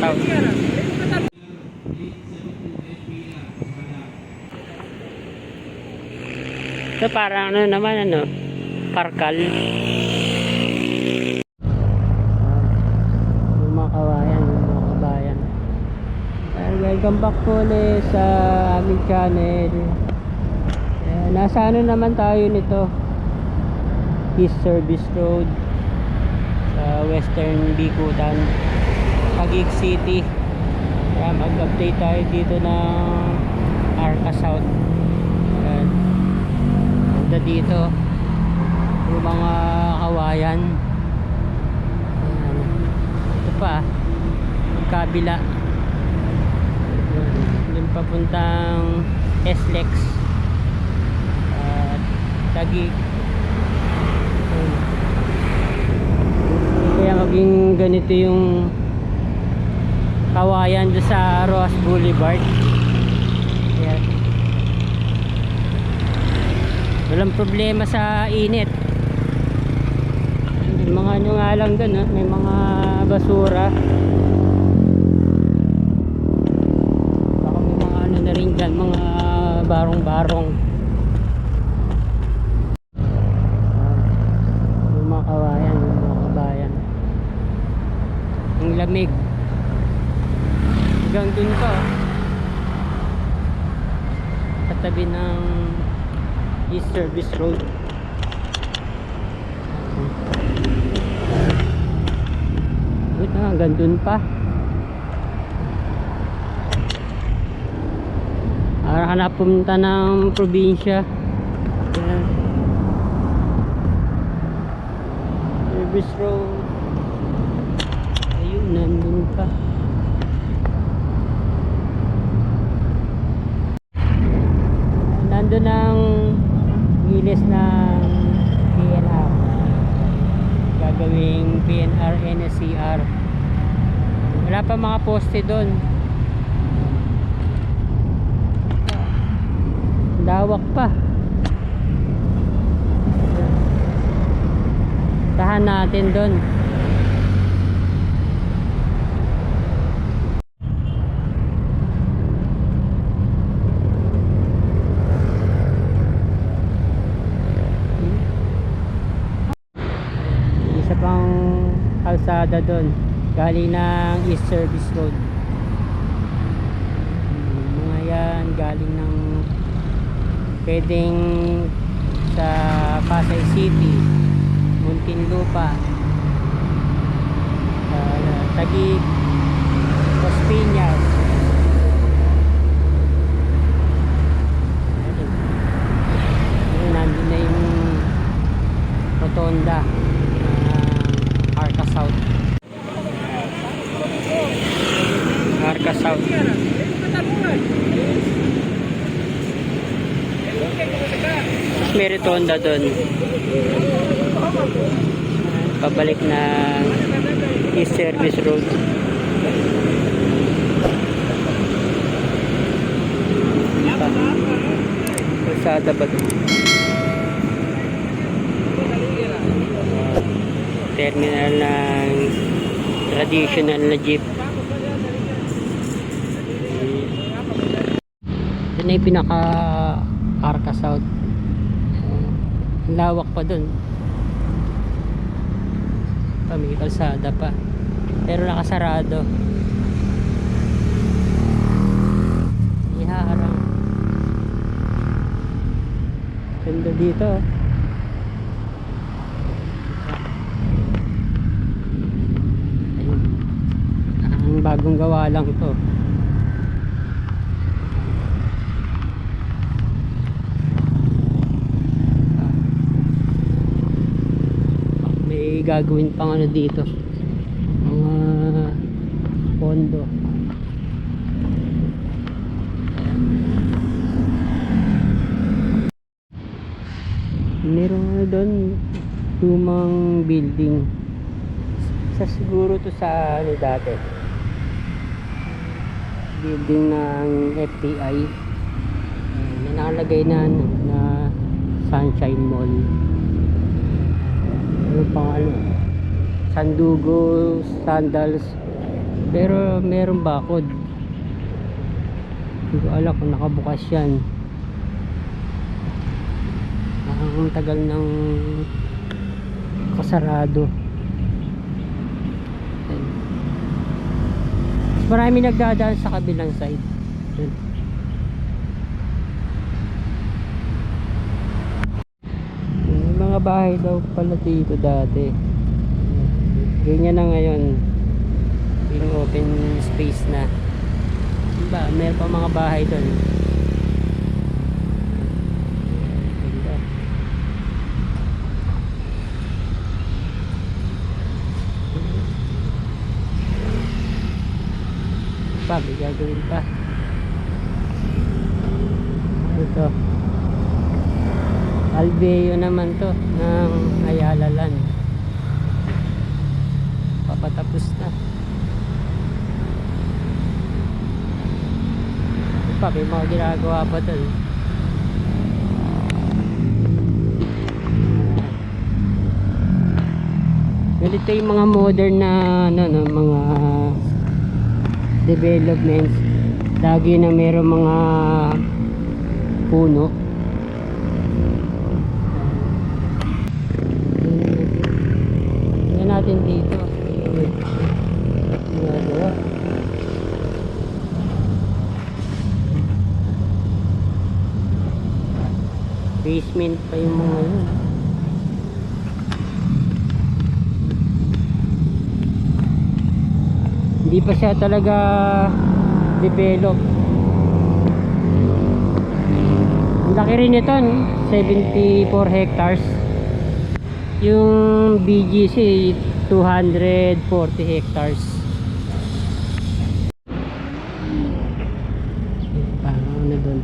South. Ito parang ano naman, ano, Parkal. Yung mga kawayan, yung mga kabayan. Welcome back po ulit sa aming channel. Nasa ano naman tayo nito, East Service Road sa Western Bicutan, Taguig City. Kaya mag-update tayo dito ng Arca South. Ganda dito yung mga kawayan. Ito pa yung kabila, yung papuntang SLEX at Taguig. Kaya maging ganito yung kawayan doon sa Roas Boulevard. Ayan. Walang problema sa init. May mga ano nga lang doon, may mga basura. Baka may mga ano na rin dyan, mga barong-barong. Yung mga kawayan, yung mga kabayan. Ang lamig. Hanggang dun pa. Katabi ng East Service Road. Good na, hanggang dun pa. Para ka na pumunta ng probinsya. Ayan. Service Road. Ayun, nandun pa. Nandun ang gilis ng PNR, gagawing PNR NSCR. Wala pa mga poste doon, lawak pa. Tahan natin doon. Kalsada doon galing ng East Service Road. Mga yan galing ng pwedeng sa Pasay City, Muntinlupa, Taguig, Las Piñas. Nandun na yung rotonda Arca South. Arca South. Tapos may rotonda doon. Pabalik na East Service Road. Kalsada ba doon? Terminal ng traditional na jeep. Ito na yung pinaka Arca South. Lawak pa dun. May kalsada pa, pero nakasarado. Ihaharang. Ganda dito. Bagong gawa lang to. May gagawin pang ano dito, mga pondo. Meron doon lumang building. Sa siguro to sa ano dati, building ng FTI. May nakalagay na ano, na Sunshine Mall. Ano pang ano, Sandugo Sandals pero meron bakod. Hindi ko alam kung nakabukas yan. Ang tagal ng kasarado. Marami nagdadaan sa kabilang side. May mga bahay daw pala dito dati. Ganyan na ngayon. Yung open space na. Diba? Meron pa mga bahay doon. Ganda. Pa, may gagawin pa. Ito Alveo naman to ng Ayala Land. Papatapos na. Pa, may mga ginagawa pa to. Ganito yung mga modern na mga developments. Lagi na mayroong mga puno. Tingnan natin dito. Ginagawa. Basement pa yung mga yun. Hindi pa siya talaga develop. Laki rin ito, 74 hectares. Yung BGC 240 hectares. Parang ano doon,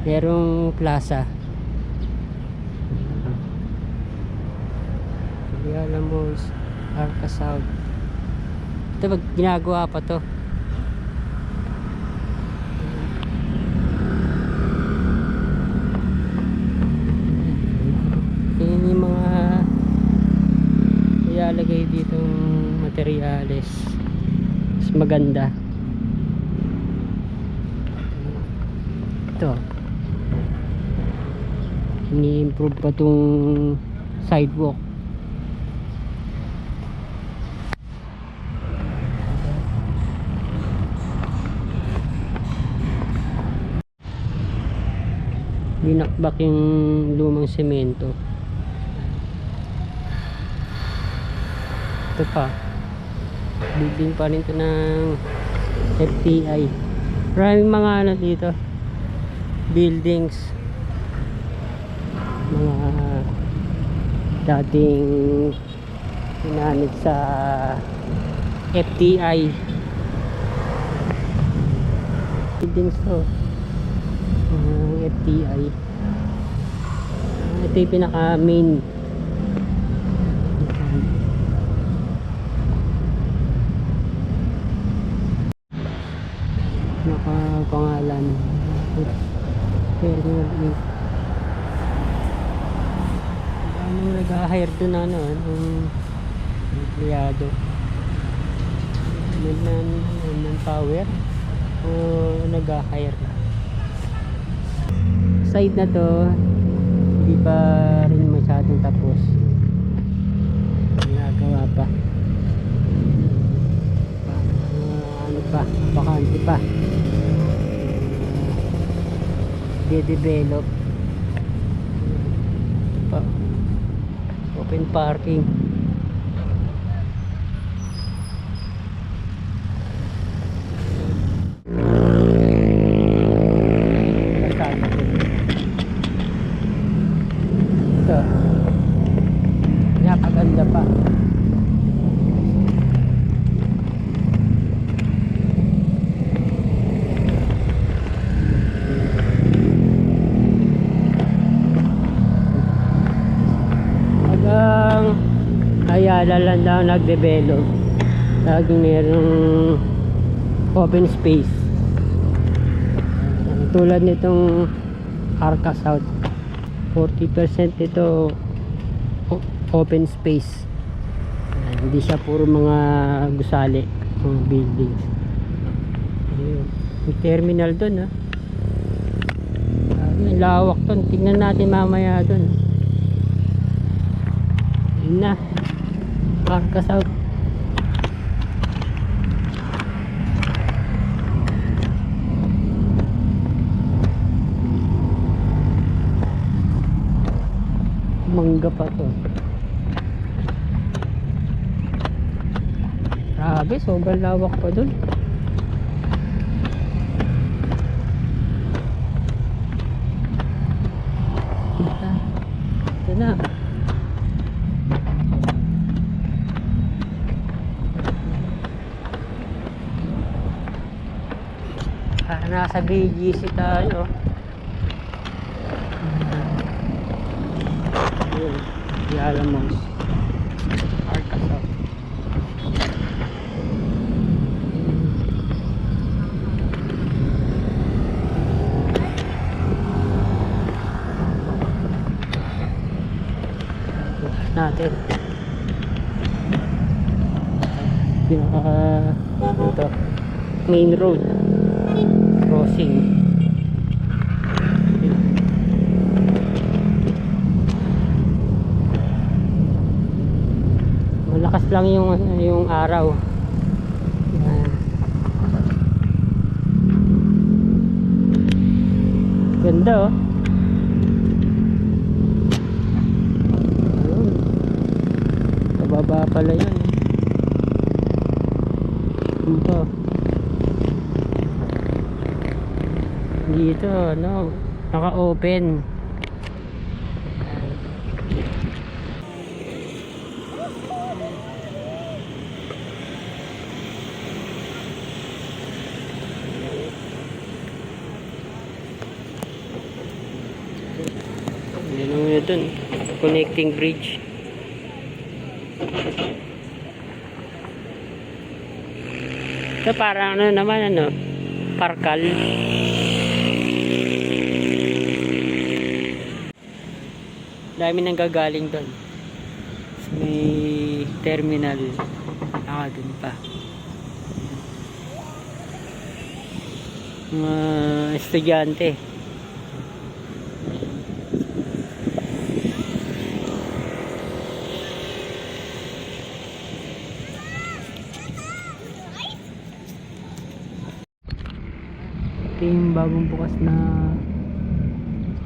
merong plaza. Alam mo, Arca South. Ito, ginagawa pa to. Yan yung mga ilalagay ditong materyales. Mas maganda. Ito, ini-improve pa tong sidewalk. Binakbak yung lumang semento. Ito pa, building pa rin ito ng FTI. Maraming mga ano dito, buildings, mga dating ginamit sa FTI buildings to. FTI. Ito yung pinaka main. Nakapangalan. Ano nag-hire doon na ano, empleyado. Manpower o nag-hire. Side na to, hindi pa rin masyadong tapos. Ginagawa pa. Ano pa, bakante pa. De-develop pa. Open parking. Ito, napaganda pa. Hanggang Ayala lang daw nag-develop. Laging mayroong open space. Tulad nitong Arca South, 40% ito open space. Hindi siya puro mga gusali. Mga buildings. Ayun. May terminal dun ha. Ang lawak dun. Tignan natin mamaya dun. Ayun na. Carcass out. Mangga pa to. Grabe, sobrang lawak pa dun. Ito na. Nasa BGC tayo. Yun, di alam mo. Carcass out. Natin ito main road crossing. Malakas lang yung araw. Yan. Ganda oh. Baba pala yun. Dito. Dito, no, naka-open. Yan ang dun, connecting bridge. Ito parang ano naman, ano, Parkal. Dami nang gagaling doon. May terminal. Dun pa. Mga estudyante. Ito yung bagong bukas na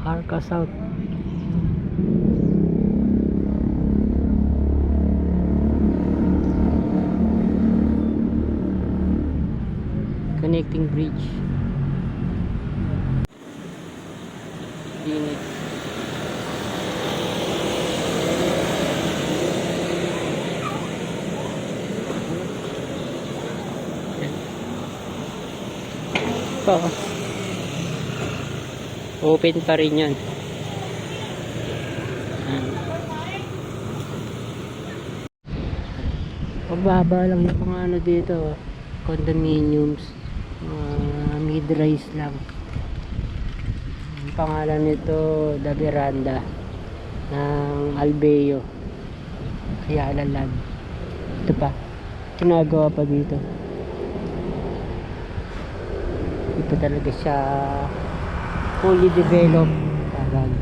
Carcass out. Connecting bridge. Init. Open pa rin yan. Pababa lang yung mga ano dito, condominiums, mid-rise lang. Ang pangalan nito The Veranda ng Albeo, Ayala Land. Ito pa, ginagawa pa dito. Ito talaga siya fully developed. Parang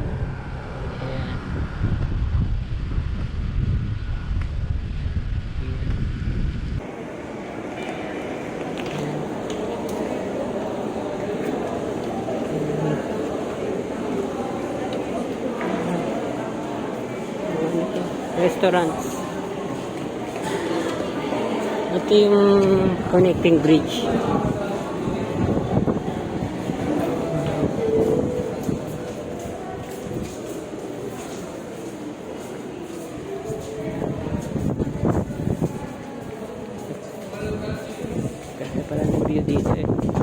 restaurants. Ito yung connecting bridge. Ganda pala ng view dito eh.